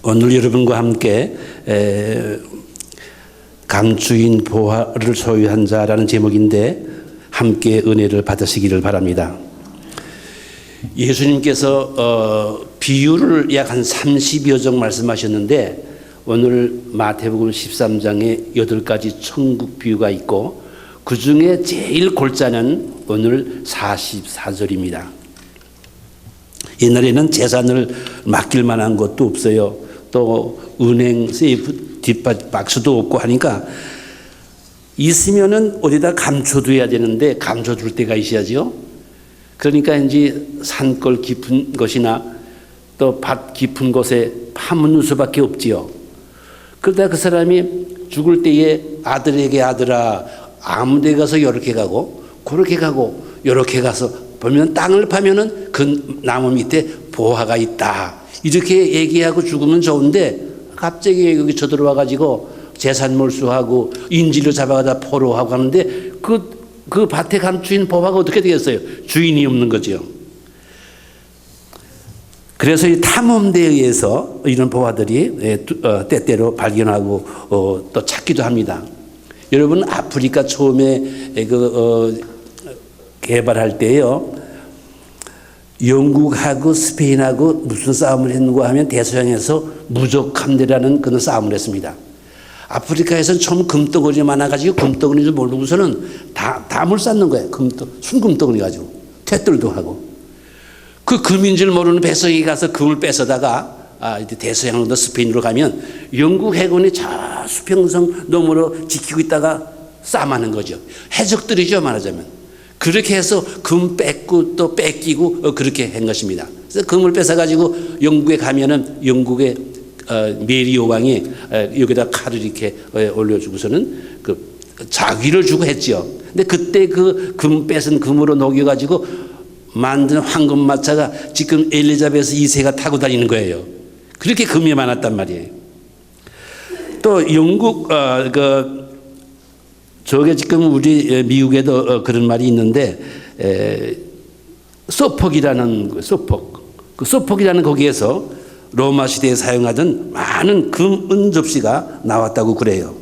오늘 여러분과 함께 감추인 보화를 소유한 자라는 제목인데 함께 은혜를 받으시기를 바랍니다. 예수님께서 비유를 약 한 30여 종 말씀하셨는데 오늘 마태복음 13장에 8가지 천국 비유가 있고 그 중에 제일 골자는 오늘 44절입니다. 옛날에는 재산을 맡길 만한 것도 없어요. 또 은행 세이프 뒷박스도 없고 하니까 있으면은 어디다 감춰둬야 되는데 감춰둘 때가 있어야죠. 그러니까 이제 산골 깊은 곳이나 또 밭 깊은 곳에 파묻는 수밖에 없지요. 그러다 그 사람이 죽을 때에 아들에게 아들아 아무 데 가서 이렇게 가고 그렇게 가고 이렇게 가서 보면 땅을 파면은 그 나무 밑에 보화가 있다. 이렇게 얘기하고 죽으면 좋은데 갑자기 여기 쳐들어와 가지고 재산 몰수하고 인질로 잡아가다 포로하고 하는데 그 밭에 감추인 보화가 어떻게 되겠어요? 주인이 없는 거죠. 그래서 이 탐험대에 의해서 이런 보화들이 때때로 발견하고 또 찾기도 합니다. 여러분 아프리카 처음에 개발할 때요. 영국하고 스페인하고 무슨 싸움을 했는가 하면 대서양에서 무적 함대라는 그런 싸움을 했습니다. 아프리카에서는 처음 금덩어리 많아가지고 금덩어리 줄 모르고서는 담을 쌓는 거예요. 순금덩어리 가지고 퇴들도 하고 그 금인 줄 모르는 백성이 가서 금을 뺏어다가 이제 대서양으로 스페인으로 가면 영국 해군이 저 수평성 너머로 지키고 있다가 싸움하는 거죠. 해적들이죠 말하자면. 그렇게 해서 금 뺏고 또 뺏기고 그렇게 한 것입니다. 그래서 금을 뺏어가지고 영국에 가면은 영국의 메리 여왕이 여기다 칼을 이렇게 올려주고서는 그 자귀를 주고 했죠. 근데 그때 그 금 뺏은 금으로 녹여가지고 만든 황금마차가 지금 엘리자베스 2세가 타고 다니는 거예요. 그렇게 금이 많았단 말이에요. 또 영국 저게 지금 우리 미국에도 그런 말이 있는데 소폭이라는 그 소폭이라는 거기에서 로마 시대에 사용하던 많은 금, 은 접시가 나왔다고 그래요.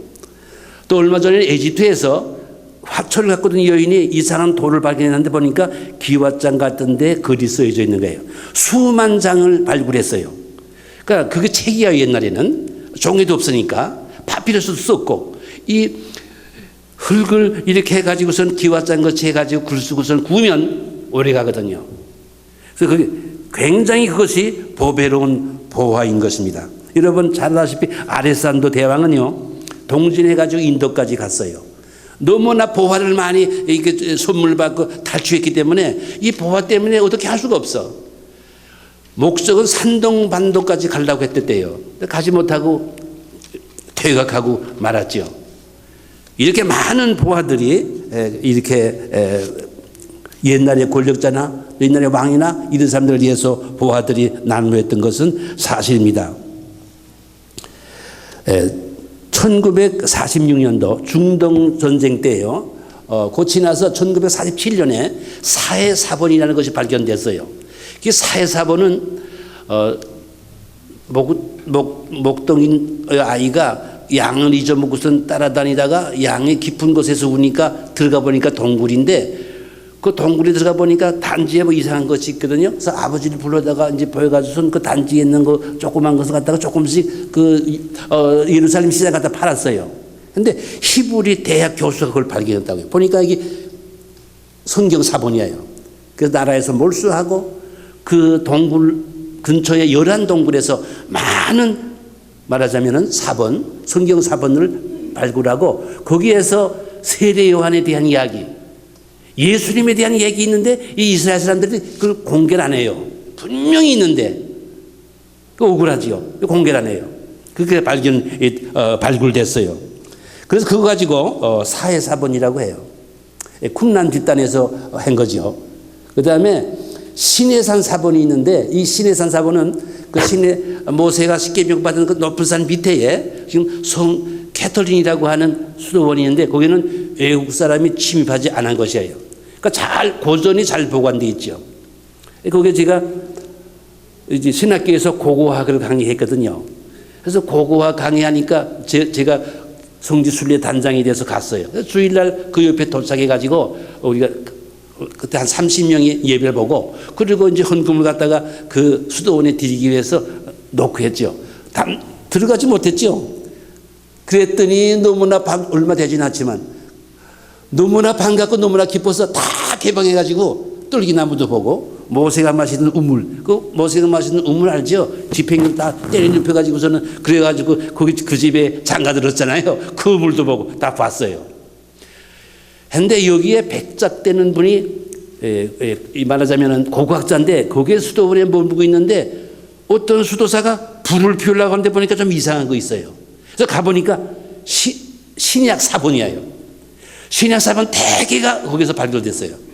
또 얼마 전에 에집트에서 화초를 갖고 있는 여인이 이상한 돌을 발견했는데 보니까 기와장 같은 데 글이 써져 있는 거예요. 수만 장을 발굴했어요. 그러니까 그게 책이야. 옛날에는 종이도 없으니까 파피루스도 썼고 이 흙을 이렇게 해가지고선 기와장 같이 해가지고 글 쓰고선 구우면 오래 가거든요. 그래서 그게 굉장히 그것이 보배로운 보화인 것입니다. 여러분 잘 아시다시피 아레산도 대왕은요 동진해가지고 인도까지 갔어요. 너무나 보화를 많이 이렇게 선물 받고 탈취했기 때문에 이 보화 때문에 어떻게 할 수가 없어. 목적은 산동반도까지 가려고 했댔대요. 가지 못하고 퇴각하고 말았죠. 이렇게 많은 보화들이 이렇게 옛날의 권력자나 옛날의 왕이나 이런 사람들을 위해서 보화들이 난무했던 것은 사실입니다. 1946년도 중동 전쟁 때요. 고치 나서 1947년에 사해사본이라는 것이 발견됐어요. 이 사해사본은 목동인 아이가 양을 잊어먹고선 따라다니다가 양이 깊은 곳에서 우니까 들어가 보니까 동굴인데 그 동굴에 들어가 보니까 단지에 뭐 이상한 것이 있거든요. 그래서 아버지를 불러다가 이제 보여가지고선 그 단지에 있는 거 조그만 것을 갖다가 조금씩 예루살렘 시장 갖다 팔았어요. 근데 히브리 대학 교수가 그걸 발견했다고요. 보니까 이게 성경 사본이에요. 그래서 나라에서 몰수하고 그 동굴 근처에 11동굴에서 많은 말하자면은 사본, 성경 사본을 발굴하고 거기에서 세례 요한에 대한 이야기, 예수님에 대한 얘기 있는데 이 이스라엘 사람들이 그걸 공개를 안 해요. 분명히 있는데 억울하지요. 공개를 안 해요. 그게 발굴됐어요. 그래서 그거 가지고 사해사본이라고 해요. 쿰란 뒷단에서 한 거죠. 그 다음에 시내산 사본이 있는데 이 시내산 사본은 그 모세가 십계명 받은 그 높은 산 밑에 지금 성 캐터린이라고 하는 수도원이 있는데 거기는 외국 사람이 침입하지 않은 것이에요. 그러니까 고전이 잘 보관되어 있죠. 거기에 제가 이제 신학교에서 고고학을 강의했거든요. 그래서 고고학 강의하니까 제가 성지순례 단장이 돼서 갔어요. 주일날 그 옆에 도착해가지고 우리가 그때 한 30명이 예배를 보고 그리고 이제 헌금을 갖다가 그 수도원에 드리기 위해서 놓고 했죠. 들어가지 못했죠. 그랬더니 너무나 얼마 되진 않지만 너무나 반갑고 너무나 기뻐서 다 개방해가지고 뚫기나무도 보고 모세가 마시는 우물, 그 모세가 마시는 우물 알죠? 지팽이를 다 때려 눕혀가지고서는 그래가지고 거기 그 집에 장가 들었잖아요. 그 우물도 보고 다 봤어요. 근데 여기에 백작되는 분이 말하자면은 고고학자인데 거기에 수도원에 머물고 있는데 어떤 수도사가 불을 피우려고 하는데 보니까 좀 이상한 거 있어요. 그래서 가보니까 신약 사본이에요. 신약 사본 대개가 거기서 발견됐어요.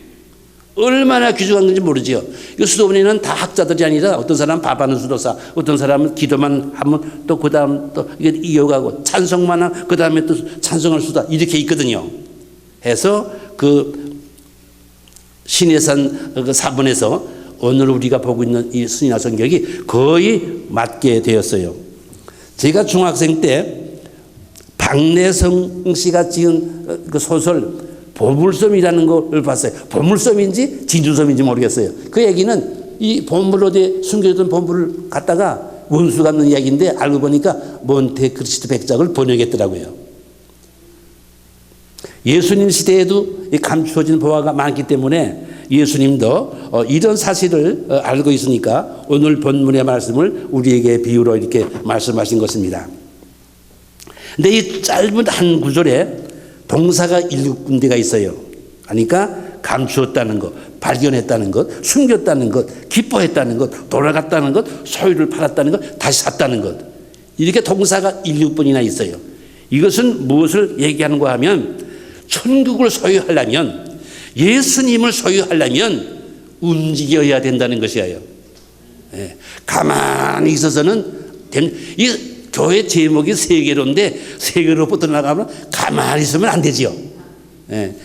얼마나 귀중한 건지 모르죠. 이 수도원에는 다 학자들이 아니라 어떤 사람은 밥하는 수도사, 어떤 사람은 기도만 하면 또 그 다음 또 이게 이어가고 찬송만 하면 그 다음에 또 찬송할 수다 이렇게 있거든요. 해서 그 신해산 그 사본에서 오늘 우리가 보고 있는 이 신약 성경이 거의 맞게 되었어요. 제가 중학생 때 박내성 씨가 지은 그 소설 보물섬이라는 걸 봤어요. 보물섬인지 진주섬인지 모르겠어요. 그 얘기는 이 보물 어디에 숨겨졌던 보물을 갖다가 원수 갚는 이야기인데 알고 보니까 몬테크리스토 백작을 번역했더라고요. 예수님 시대에도 감추어진 보화가 많기 때문에 예수님도 이런 사실을 알고 있으니까 오늘 본문의 말씀을 우리에게 비유로 이렇게 말씀하신 것입니다. 근데 이 짧은 한 구절에 동사가 7군데가 있어요. 그러니까 감추었다는 것, 발견했다는 것, 숨겼다는 것, 기뻐했다는 것, 돌아갔다는 것, 소유를 팔았다는 것, 다시 샀다는 것. 이렇게 동사가 7번이나 있어요. 이것은 무엇을 얘기하는가 하면 천국을 소유하려면 예수님을 소유하려면 움직여야 된다는 것이에요. 가만히 있어서는 이 교회 제목이 세계로인데 세계로부터 나가면 가만히 있으면 안 되지요.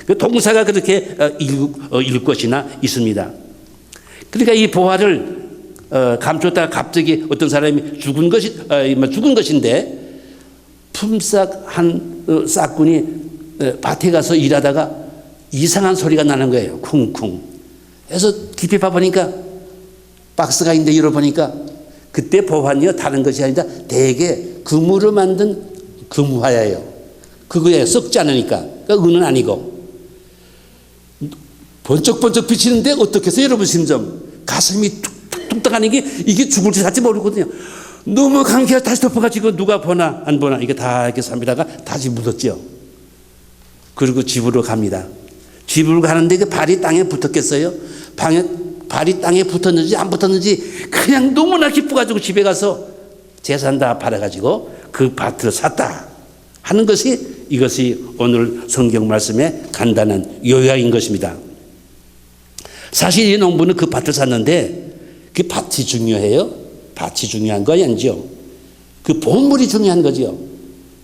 그 동사가 그렇게 7곳이나 있습니다. 그러니까 이 보화를 감췄다가 갑자기 어떤 사람이 죽은 것인데 품삯 한 싹군이 밭에 가서 일하다가 이상한 소리가 나는 거예요. 쿵쿵. 그래서 깊이 봐보니까 박스가 있는데 열어보니까 그때 보화는요 다른 것이 아니라 대개 금으로 만든 금화예요. 그거에 썩지 않으니까. 그러니까 은은 아니고 번쩍번쩍 비치는데 어떻게 해서 여러분 심정 가슴이 툭툭 하는 게 이게 죽을지 살지 모르거든요. 너무 감기가 다시 덮어가지고 누가 보나 안 보나 이게 다 이렇게 삼비다가 다시 묻었죠. 그리고 집으로 갑니다. 집으로 가는데 그 발이 땅에 붙었겠어요? 발이 땅에 붙었는지 안 붙었는지 그냥 너무나 기뻐가지고 집에 가서 재산 다 팔아가지고 그 밭을 샀다 하는 것이 이것이 오늘 성경 말씀의 간단한 요약인 것입니다. 사실 이 농부는 그 밭을 샀는데 그 밭이 중요해요? 밭이 중요한 거 아니죠. 그 보물이 중요한 거죠.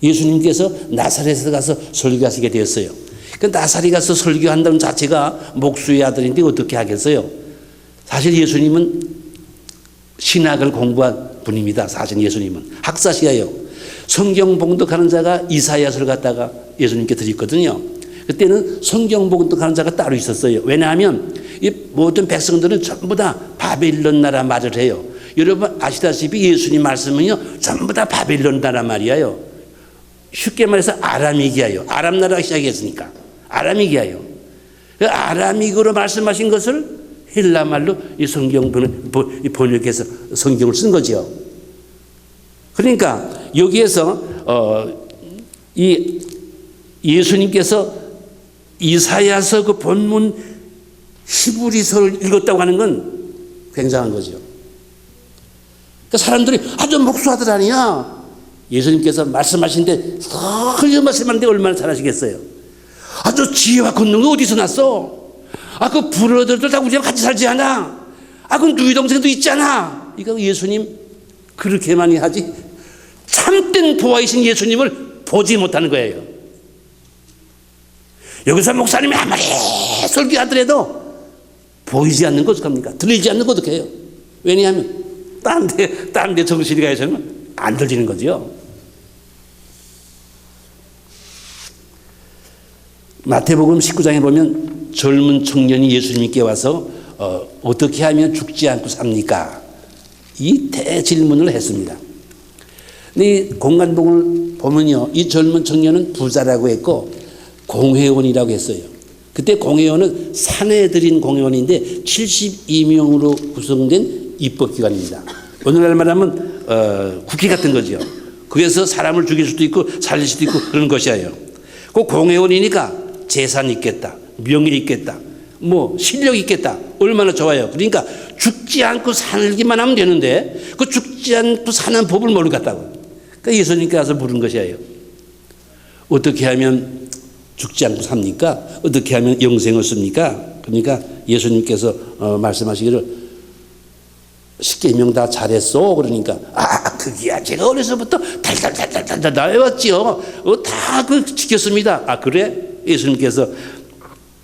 예수님께서 나사렛에 가서 설교하시게 되었어요. 그 나사렛에 가서 설교한다는 자체가 목수의 아들인데 어떻게 하겠어요? 사실 예수님은 신학을 공부한 분입니다. 사실 예수님은 학사시예요. 성경 봉독하는 자가 이사야서를 갖다가 예수님께 드렸거든요. 그때는 성경 봉독하는 자가 따로 있었어요. 왜냐하면 이 모든 백성들은 전부 다 바벨론 나라 말을 해요. 여러분 아시다시피 예수님 말씀은요 전부 다 바벨론 나라 말이에요. 쉽게 말해서 아람이기예요. 아람 나라가 시작했으니까 아람이기예요. 아람이그로 말씀하신 것을 헬라 말로 이 성경 번역해서 성경을 쓴 거죠. 그러니까 여기에서 이 예수님께서 이사야서 그 본문 히브리서를 읽었다고 하는 건 굉장한 거죠. 그러니까 사람들이 아주 목수아들 아니야. 예수님께서 말씀하신데 흘려 말씀하는데 얼마나 잘하시겠어요. 아주 지혜와 권능이 어디서 났어? 그 브러들도 다 우리랑 같이 살지 않아? 그 누이 동생도 있잖아. 이거 예수님 그렇게 많이 하지 참된 보아이신 예수님을 보지 못하는 거예요. 여기서 목사님이 아무리 설교하더라도 보이지 않는 거 어떡합니까? 들리지 않는 거 어떡해요? 왜냐하면 딴 데 정신이 가 있으면 안 들리는 거죠. 마태복음 19장에 보면 젊은 청년이 예수님께 와서 어떻게 하면 죽지 않고 삽니까? 이 대질문을 했습니다. 근데 이 공간복음을 보면요, 이 젊은 청년은 부자라고 했고 공회원이라고 했어요. 그때 공회원은 사내 들인 공회원인데 72명으로 구성된 입법기관입니다. 오늘날 말하면 국회 같은 거죠. 그래서 사람을 죽일 수도 있고 살릴 수도 있고 그런 것이에요. 그 공회원이니까 재산이 있겠다, 명예 있겠다, 뭐 실력이 있겠다. 얼마나 좋아요. 그러니까 죽지 않고 살기만 하면 되는데 그 죽지 않고 사는 법을 모르겠다고. 그러니까 예수님께 가서 물은 것이에요. 어떻게 하면 죽지 않고 삽니까? 어떻게 하면 영생을 씁니까? 그러니까 예수님께서 말씀하시기를 10계명 다 잘했어. 그러니까 그게야 제가 어려서부터 달달달달달 외웠지요. 다 그 지켰습니다. 그래? 예수님께서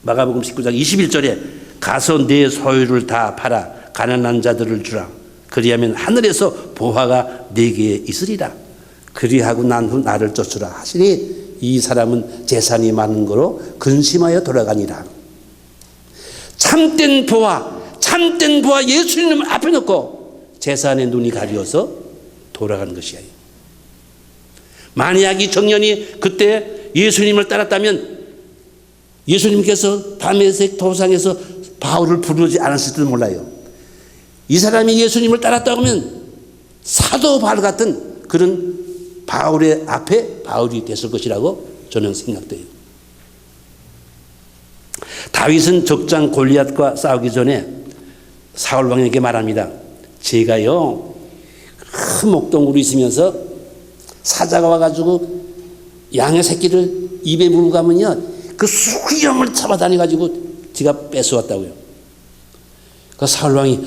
마가복음 19장 21절에 가서 내 소유를 다 팔아 가난한 자들을 주라. 그리하면 하늘에서 보화가 네게 있으리라. 그리하고 난 후 나를 쫓으라 하시니 이 사람은 재산이 많은 거로 근심하여 돌아가니라. 참된 보화 예수님 앞에 놓고 재산의 눈이 가려서 돌아가는 것이에요. 만약 이 청년이 그때 예수님을 따랐다면 예수님께서 다메섹 도상에서 바울을 부르지 않았을지도 몰라요. 이 사람이 예수님을 따랐다고 하면 사도 바울 같은 그런 바울의 앞에 바울이 됐을 것이라고 저는 생각돼요. 다윗은 적장 골리앗과 싸우기 전에 사울 왕에게 말합니다. 제가요 큰 목동으로 있으면서 사자가 와가지고 양의 새끼를 입에 물고 가면요 그 수염을 잡아다녀가지고 제가 뺏어왔다고요. 그 사울 왕이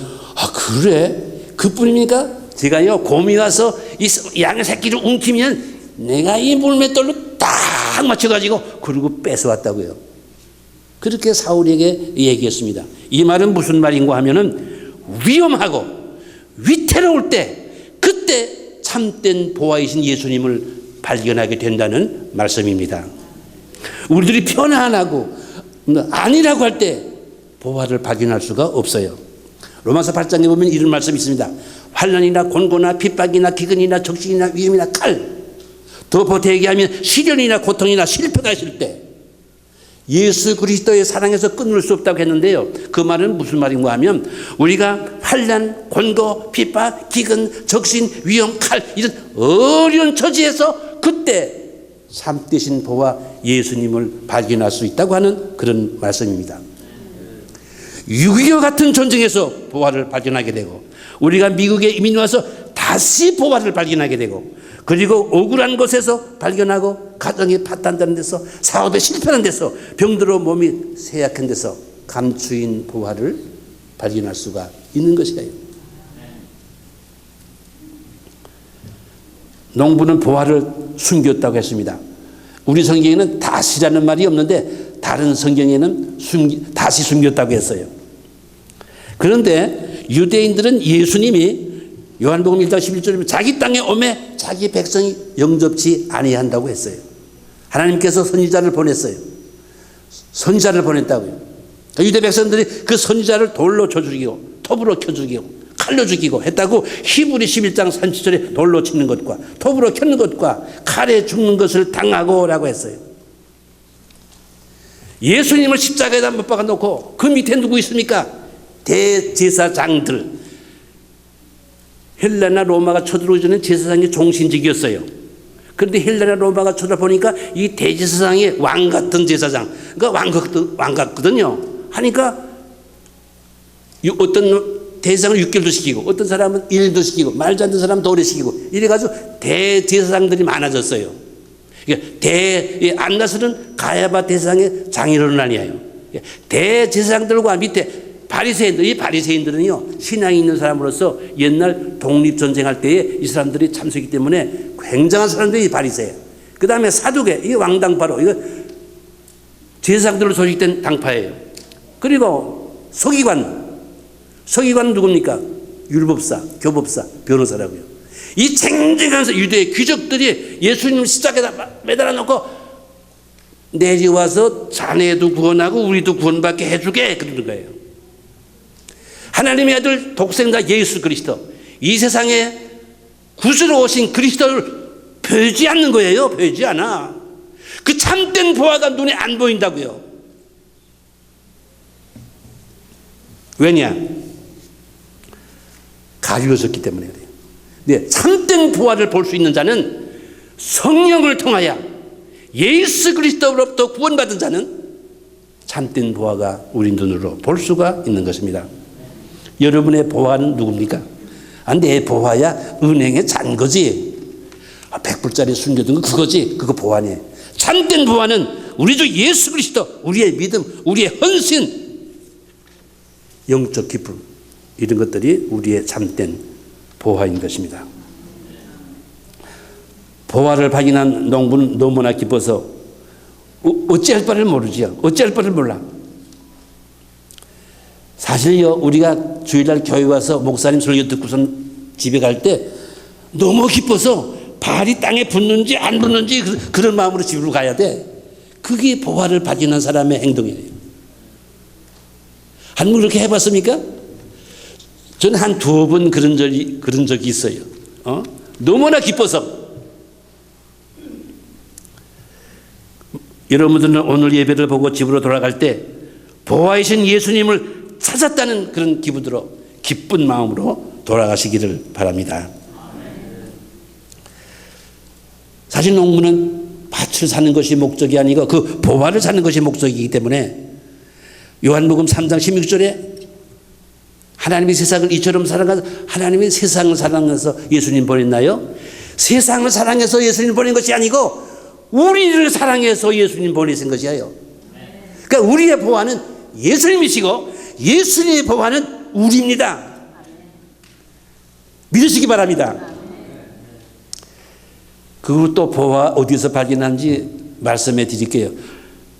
그래? 그뿐입니까? 제가요 곰이 와서 이 양의 새끼를 움키면 내가 이 물맷돌로 딱 맞춰가지고 그리고 뺏어왔다고요. 그렇게 사울에게 얘기했습니다. 이 말은 무슨 말인가 하면은 위험하고 위태로울 때 그때 참된 보화이신 예수님을 발견하게 된다는 말씀입니다. 우리들이 편안하고 아니라고 할 때 보화를 발견할 수가 없어요. 로마서 8장에 보면 이런 말씀이 있습니다. 환난이나 곤고나 핍박이나 기근이나 적신이나 위험이나 칼, 더 보태게 하면 시련이나 고통이나 실패가 있을 때 예수 그리스도의 사랑에서 끊을 수 없다고 했는데요. 그 말은 무슨 말인가 하면 우리가 환난, 곤고, 핍박, 기근, 적신, 위험, 칼 이런 어려운 처지에서 그때 참되신 보화 예수님을 발견할 수 있다고 하는 그런 말씀입니다. 6.25 같은 전쟁에서 보화를 발견하게 되고 우리가 미국에 이민 와서 다시 보화를 발견하게 되고 그리고 억울한 곳에서 발견하고 가정이 파탄되는 데서 사업에 실패하는 데서 병들어 몸이 쇠약한 데서 감추인 보화를 발견할 수가 있는 것이에요. 농부는 보화를 숨겼다고 했습니다. 우리 성경에는 다시라는 말이 없는데 다른 성경에는 다시 숨겼다고 했어요. 그런데 유대인들은 예수님이 요한복음 1장 11절에 자기 땅에 오매 자기 백성이 영접치 아니한다고 했어요. 하나님께서 선지자를 보냈어요. 선지자를 보냈다고요. 유대 백성들이 그 선지자를 돌로 쳐 죽이고 톱으로 켜 죽이고 칼로 죽이고 했다고 히브리 11장 37절에 돌로 치는 것과 톱으로 켜는 것과 칼에 죽는 것을 당하고 라고 했어요. 예수님을 십자가에다 못 박아 놓고 그 밑에 누구 있습니까? 대제사장들. 헬라나 로마가 쳐들어오기 전에 제사장이 종신직이었어요. 그런데 헬라나 로마가 쳐다보니까 이 대제사장이 왕 같은 제사장, 그러니까 왕 같거든요. 하니까 어떤 대제사장을 6개월도 시키고 어떤 사람은 1일도 시키고 말도 안 되는 사람은 더 오래 시키고 이래가지고 대제사장들이 많아졌어요. 그러니까 안나스는 가야바 대제사장의 장인어른 아니에요. 대제사장들과 밑에 바리새인들, 이 바리새인들은요 신앙이 있는 사람으로서 옛날 독립전쟁할 때에 이 사람들이 참석했기 때문에 굉장한 사람들이 바리새예요. 그 다음에 사두개, 이게 왕당파로 이거 제사장들로 조직된 당파예요. 그리고 서기관 누굽니까? 율법사, 교법사, 변호사라고요. 이 쟁쟁한 유대의 귀족들이 예수님 십자가에다 매달아 놓고 내려와서 자네도 구원하고 우리도 구원받게 해주게 그러는 거예요. 하나님의 아들 독생자 예수 그리스도, 이 세상에 구주로 오신 그리스도를 보지 않는 거예요. 보지 않아. 그 참된 보화가 눈에 안 보인다고요. 왜냐? 가리워졌기 때문에 그래요. 네, 참된 보화를 볼 수 있는 자는 성령을 통하여 예수 그리스도로부터 구원받은 자는 참된 보화가 우리 눈으로 볼 수가 있는 것입니다. 여러분의 보화는 누굽니까? 내 보화야 은행에 잔 거지. 100불짜리 숨겨둔 거 그거지. 그거 보화네. 참된 보화는 우리 주 예수 그리스도, 우리의 믿음, 우리의 헌신, 영적 기쁨, 이런 것들이 우리의 참된 보화인 것입니다. 보화를 발견한 농부는 너무나 기뻐서 어찌할 바를 모르지요. 어찌할 바를 몰라. 사실요, 우리가 주일날 교회 와서 목사님 설교 듣고선 집에 갈 때 너무 기뻐서 발이 땅에 붙는지 안 붙는지 그런 마음으로 집으로 가야 돼. 그게 보화를 발견한 사람의 행동이에요. 한 번 그렇게 해봤습니까? 저는 한 두 번 그런 적이 있어요. 너무나 기뻐서. 여러분들은 오늘 예배를 보고 집으로 돌아갈 때 보화이신 예수님을 찾았다는 그런 기분으로, 기쁜 마음으로 돌아가시기를 바랍니다. 사실 농부는 밭을 사는 것이 목적이 아니고 그 보화를 사는 것이 목적이기 때문에 요한복음 3장 16절에 하나님이 세상을 이처럼 사랑하사, 하나님이 세상을 사랑해서 예수님 보냈나요? 세상을 사랑해서 예수님 보낸 것이 아니고 우리를 사랑해서 예수님 보내신 것이에요. 그러니까 우리의 보화는 예수님이시고 예수님의 보화는 우리입니다. 믿으시기 바랍니다. 그리고 또 보화 어디서 발견하는지 말씀해 드릴게요.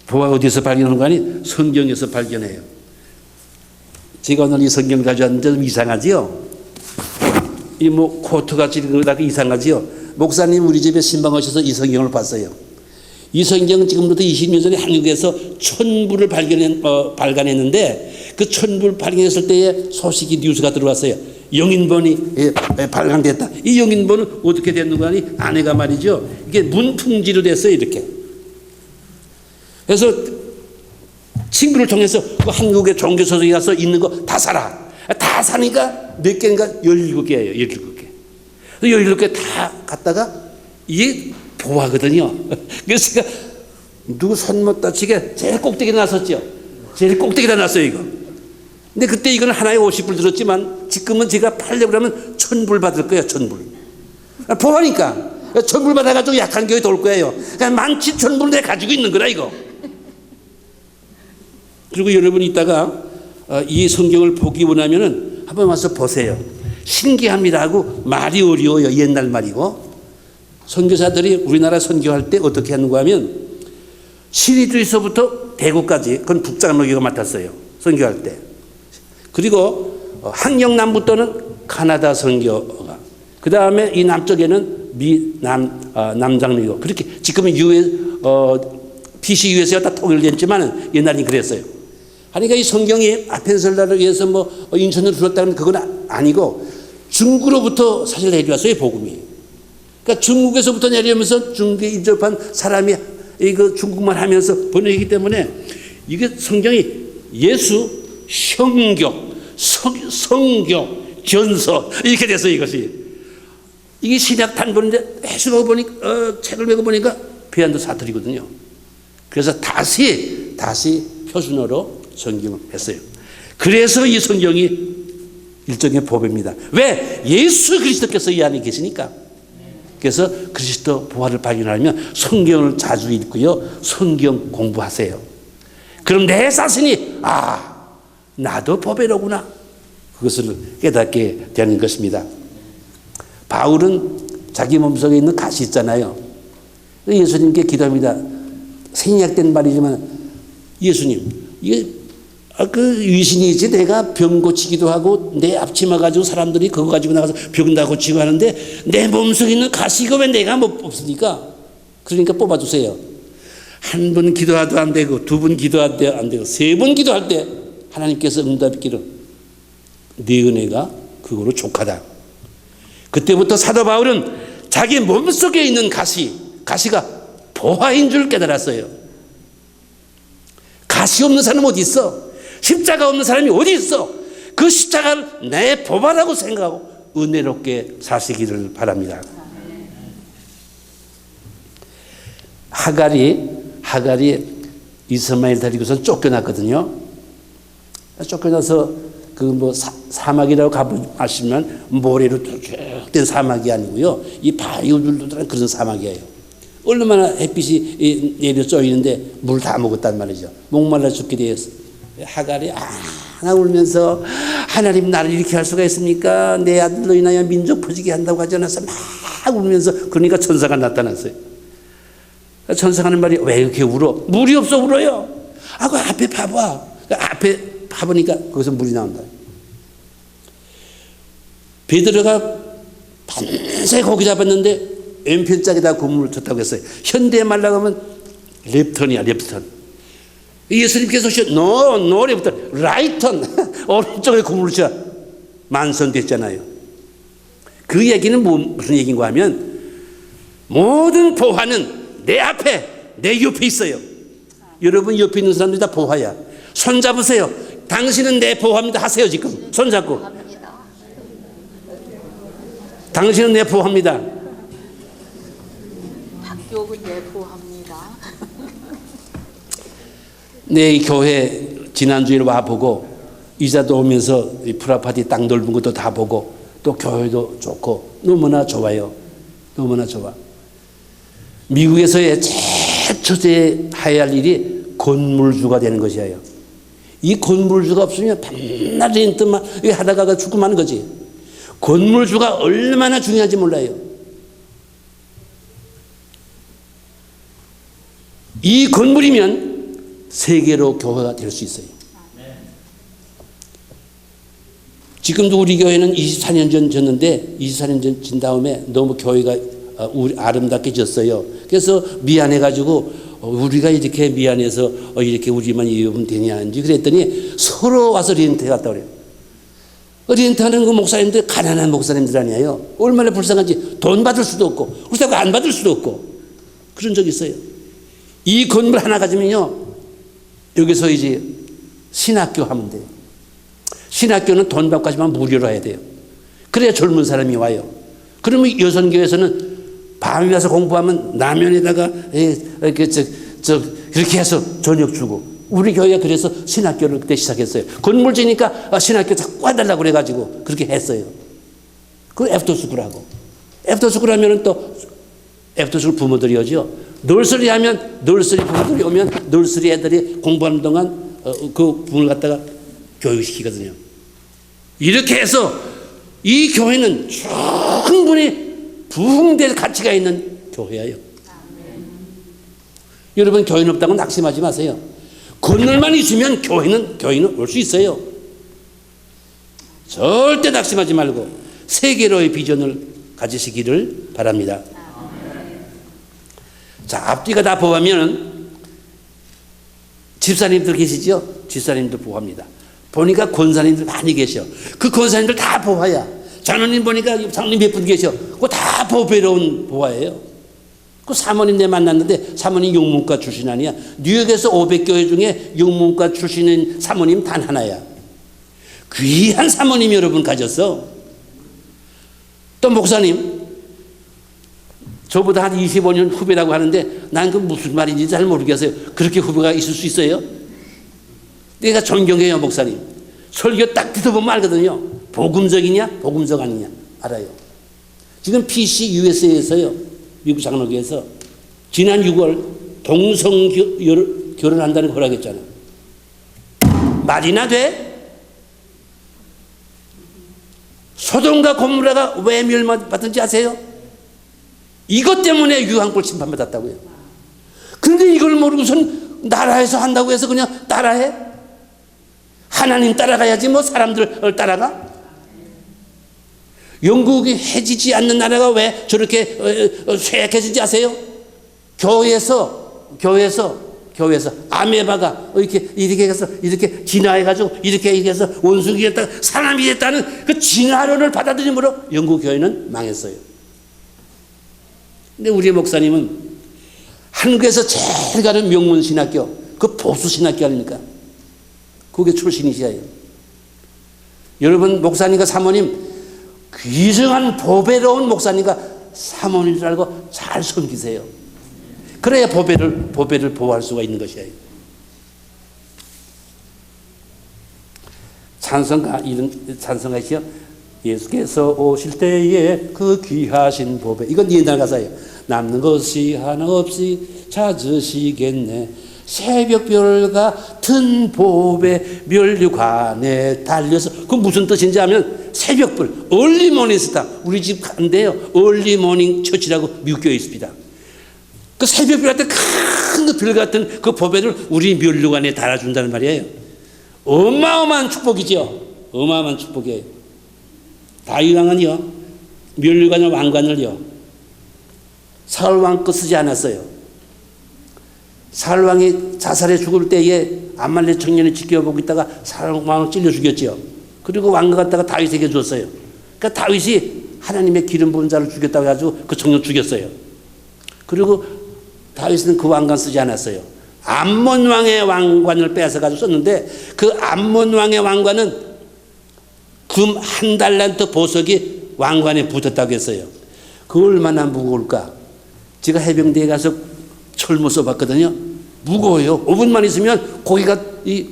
보화 어디서 발견하는 거 아니? 성경에서 발견해요. 제가 오늘 이 성경 가져왔는데 좀 이상하지요? 이 뭐 코트같이 이상하지요? 목사님 우리 집에 신방 오셔서 이 성경을 봤어요. 이 성경은 지금부터 20년 전에 한국에서 천부를 발간했는데 그 천부를 발견했을 때에 소식이 뉴스가 들어왔어요. 영인본이 발간됐다. 이 영인본은 어떻게 됐는가 하니 아내가 말이죠. 이게 문풍지로 됐어요. 이렇게. 그래서 친구를 통해서 그 한국의 종교서적에 가서 있는 거 다 사라. 다 사니까 몇 개인가 17개예요. 17개. 17개 다 갖다가 이게 보화거든요. 그래서 제가 누구 손 못 다치게 제일 꼭대기에 놨었죠. 제일 꼭대기에다 놨어요, 이거. 근데 그때 이거는 하나에 50불 들었지만 지금은 제가 팔려고 그러면 1000불 받을 거예요, 1000불. 보화니까. 1000불 받아가지고 약한 교회 돌 거예요. 그러니까 17,000불 내가 가지고 있는 거라, 이거. 그리고 여러분 이따가 이 성경을 보기 원하면은 한번 와서 보세요. 신기합니다 하고 말이 어려워요. 옛날 말이고. 선교사들이 우리나라 선교할 때 어떻게 하는가 하면 시리즈에서부터 대구까지 그건 북장로교가 맡았어요. 선교할 때. 그리고 항영남부터는 카나다 선교가. 그 다음에 이 남쪽에는 남장로교. 그렇게 지금은 BC US가 다 통일됐지만 옛날엔 그랬어요. 그러니까 이 성경이 아펜설라를 위해서 뭐 인천으로 들었다는 그건 아니고 중국으로부터 사실 내려왔어요, 복음이. 그러니까 중국에서부터 내려오면서 중국에 인접한 사람이 이거 중국말 하면서 번역이기 때문에 이게 성경이 예수, 성교, 성교, 전서 이렇게 됐어요, 이것이. 이게 신약 단본인데 해석하고 보니까 책을 메고 보니까 베란도 사투리거든요. 그래서 다시 표준어로 성경을 했어요. 그래서 이 성경이 일종의 보배입니다. 왜? 예수 그리스도께서 이 안에 계시니까. 그래서 그리스도 보화를 발견하려면 성경을 자주 읽고요. 성경 공부하세요. 그럼 내 자신이 나도 보배로구나. 그것을 깨닫게 되는 것입니다. 바울은 자기 몸속에 있는 가시 있잖아요. 예수님께 기도합니다. 생략된 말이지만 예수님, 이게 그 위신이 있지. 내가 병 고치기도 하고 내 앞치마 가지고 사람들이 그거 가지고 나가서 병 다 고치고 하는데 내 몸속에 있는 가시가 왜 내가 못 뽑습니까? 그러니까 뽑아주세요. 한 번 기도해도 안 되고 두 번 기도해도 안 되고 세 번 기도할 때 하나님께서 응답했기를 네 은혜가 그거로 족하다. 그때부터 사도 바울은 자기 몸속에 있는 가시가 보화인 줄 깨달았어요. 가시 없는 사람은 어디 있어? 십자가 없는 사람이 어디 있어? 그 십자가를 내 보화라고 생각하고 은혜롭게 사시기를 바랍니다. 하갈이 이스마엘 데리고선 쫓겨났거든요. 쫓겨나서 그 사막이라고 가보시면 모래로 뚝뚝된 사막이 아니고요. 이 바위들도 그런 사막이에요. 얼마나 햇빛이 내려 쏘이는데 물 다 먹었단 말이죠. 목말라 죽게 되었어. 하갈이 하나 울면서 하나님 나를 이렇게 할 수가 있습니까? 내 아들로 인하여 민족 퍼지게 한다고 하지 않았어? 막 울면서 그러니까 천사가 나타났어요. 천사가 하는 말이 왜 이렇게 울어? 물이 없어 울어요. 그 앞에 봐봐. 앞에 봐보니까 거기서 물이 나온다. 베드로가 밤새 고기 잡았는데 왼편짝에다 고문을 쳤다고 했어요. 현대에 말라고 하면 랩턴이야, 랩턴. 예수님께서 노 랩턴, 라이턴. 오른쪽에 고문을 쳐 만선됐잖아요. 그 얘기는 무슨 얘기인가 하면 모든 보화는 내 앞에, 내 옆에 있어요. 여러분 옆에 있는 사람들이 다 보화야. 손 잡으세요. 당신은 내 보화입니다. 하세요 지금. 손 잡고. 당신은 내 보화입니다. 박교옥은 내 보화입니다. 내 교회 지난주에 와보고 이자도 오면서 프라파티 땅 넓은 것도 다 보고 또 교회도 좋고 너무나 좋아요. 너무나 좋아. 미국에서의 제일 첫째 해야 할 일이 건물주가 되는 것이에요. 이 건물주가 없으면 밤낮 렌트만 하다가 죽고 마는 거지. 건물주가 얼마나 중요한지 몰라요. 이 건물이면 세계로 교회가 될 수 있어요. 지금도 우리 교회는 24년 전 졌는데 24년 전 진 다음에 너무 교회가 아름답게 졌어요. 그래서 미안해가지고 우리가 이렇게 미안해서 이렇게 우리만 이러면 되냐는지 그랬더니 서로 와서 렌트 갔다 그래요. 렌트하는 그 목사님들 가난한 목사님들 아니에요. 얼마나 불쌍한지. 돈 받을 수도 없고 그렇다고 안 받을 수도 없고 그런 적이 있어요. 이 건물 하나 가지면요 여기서 이제 신학교 하면 돼요. 신학교는 돈 받고 하지만 무료로 해야 돼요. 그래야 젊은 사람이 와요. 그러면 여선교에서는 밤에 와서 공부하면 라면에다가 이렇게 해서 저녁 주고 우리 교회가 그래서 신학교를 그때 시작했어요. 건물 지니까 신학교 자꾸 해달라고 그래가지고 그렇게 했어요. 그 애프터스쿨하고 애프터스쿨 하면은 또 애프터스쿨 부모들이 오죠. 널서리 하면 널서리 부모들이 오면 널서리 애들이 공부하는 동안 그 부모를 갖다가 교육시키거든요. 이렇게 해서 이 교회는 충분히 부흥될 가치가 있는 교회예요. 여러분 교회는 없다고 낙심하지 마세요. 건물만 있으면 교회는 올 수 있어요. 절대 낙심하지 말고 세계로의 비전을 가지시기를 바랍니다. 자, 앞뒤가 다 보면 집사님들 계시죠? 집사님들 보호합니다. 보니까 권사님들 많이 계셔. 그 권사님들 다 보호야. 장로님 보니까 장로님 몇 분 계셔. 그거 다 보배로운 보호예요. 그 사모님 내 만났는데 사모님 영문과 출신 아니야. 뉴욕에서 500교회 중에 영문과 출신인 사모님 단 하나야. 귀한 사모님 여러분 가졌어. 또 목사님 저보다 한 25년 후배라고 하는데 난 그 무슨 말인지 잘 모르겠어요. 그렇게 후배가 있을 수 있어요? 내가 존경해요. 목사님 설교 딱 듣어보면 알거든요. 복음적이냐 복음적 아니냐 알아요. 지금 PC USA에서요 미국 장로교에서 지난 6월 동성 결혼한다는 걸 허락했잖아요. 말이나 돼? 소돔과 고모라가 왜 멸망받은지 아세요? 이것 때문에 유황불 심판받았다고요. 그런데 이걸 모르고선 나라에서 한다고 해서 그냥 따라해? 하나님 따라가야지 뭐 사람들을 따라가? 영국이 해지지 않는 나라가 왜 저렇게 쇠약해지지 아세요? 교회에서 아메바가 이렇게 해서 이렇게 진화해가지고 이렇게 해서 원숭이 됐다가 사람이 됐다는 그 진화론을 받아들임으로 영국 교회는 망했어요. 근데 우리 목사님은 한국에서 제일 가는 명문 신학교, 그 보수 신학교 아닙니까? 그게 출신이시에요. 여러분 목사님과 사모님 귀중한 보배로운 목사님과 사모님인 줄 알고 잘 섬기세요. 그래야 보배를 보호할 수가 있는 것이에요. 찬송가시요. 예수께서 오실 때에 그 귀하신 보배. 이건 옛날 가사예요. 남는 것이 하나 없이 찾으시겠네. 새벽별 같은 보배 면류관에 달려서. 그건 무슨 뜻인지 하면 새벽별, 얼리 모닝 스타. 우리 집 간데요. 얼리 모닝 처치라고 미국 교회에 있습니다. 그 새벽별 같은 큰 별 같은 그 보배를 우리 면류관에 달아준다는 말이에요. 어마어마한 축복이죠. 어마어마한 축복이에요. 다윗 왕은요, 면류관을 왕관을요, 사울 왕 거 쓰지 않았어요. 사울 왕이 자살해 죽을 때에 암말렉 청년이 지켜보고 있다가 사울 왕을 찔러 죽였죠. 그리고 왕과 갖다가 다윗에게 줬어요. 그러니까 다윗이 하나님의 기름 부은 자를 죽였다고 해가지고 그 청년 죽였어요. 그리고 다윗은 그 왕관 쓰지 않았어요. 암몬 왕의 왕관을 빼앗아가지고 썼는데 그 암몬 왕의 왕관은 금 1달란트 보석이 왕관에 붙었다고 했어요. 그 얼마나 무거울까? 제가 해병대에 가서 철모 써봤거든요. 무거워요. 5분만 있으면 고기가 이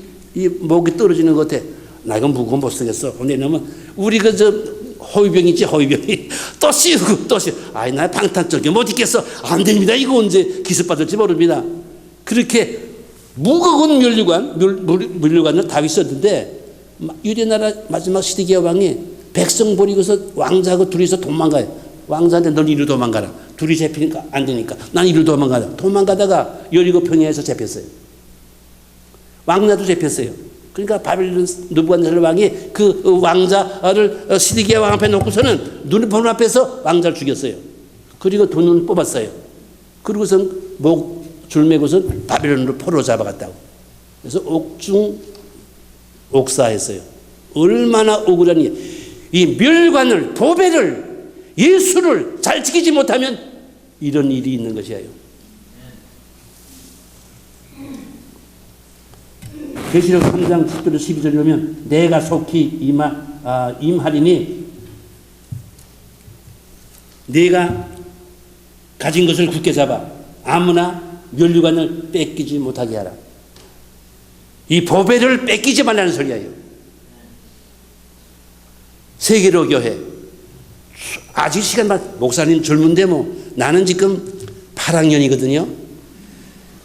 목이 떨어지는 것 같아. 나 이건 무거워 못 쓰겠어. 왜냐면 우리 호위병 있지, 호위병이 또 씌우고 또 씌우고. 아이 나 방탄적이 못 있겠어. 안 됩니다. 이거 언제 기습 받을지 모릅니다. 그렇게 무거운 면류관을 다윗이 썼는데 유대나라 마지막 시드기야 왕이 백성 버리고서 왕자하고 둘이서 도망가요. 왕자한테 넌 이리로 도망가라. 둘이 잡히니까 안 되니까 난 이리로 도망가라. 도망가다가 여리고 평야에서 잡혔어요. 왕자도 잡혔어요. 그러니까 바벨론 느부갓네살 왕이 그 왕자를 시드기야 왕 앞에 놓고서는 눈을 보는 앞에서 왕자를 죽였어요. 그리고 두 눈 뽑았어요. 그리고선 목 줄매고서 바벨론으로 포로 잡아갔다고. 그래서 옥사했어요. 얼마나 억울하니. 이 멸관을, 보배를, 예수를 잘 지키지 못하면 이런 일이 있는 것이에요. 계시록 3장 10절 12절에 보면 내가 속히 임하리니 네가 가진 것을 굳게 잡아 아무나 면류관을 뺏기지 못하게 하라. 이 보배를 뺏기지 말라는 소리예요. 세계로 교회 아직 시간 목사님 젊은데 뭐 나는 지금 8학년이거든요.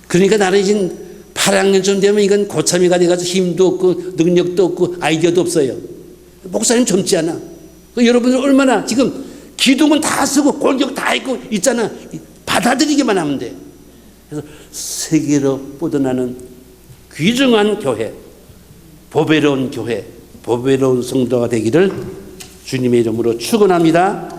그러니까 나는 이제 8학년쯤 되면 이건 고참이가 돼가지고 힘도 없고 능력도 없고 아이디어도 없어요. 목사님 젊지 않아. 여러분들 얼마나 지금 기둥은 다 쓰고 골격 다 있고 있잖아. 받아들이기만 하면 돼. 그래서 세계로 뻗어나는 귀중한 교회, 보배로운 교회, 보배로운 성도가 되기를 주님의 이름으로 축원합니다.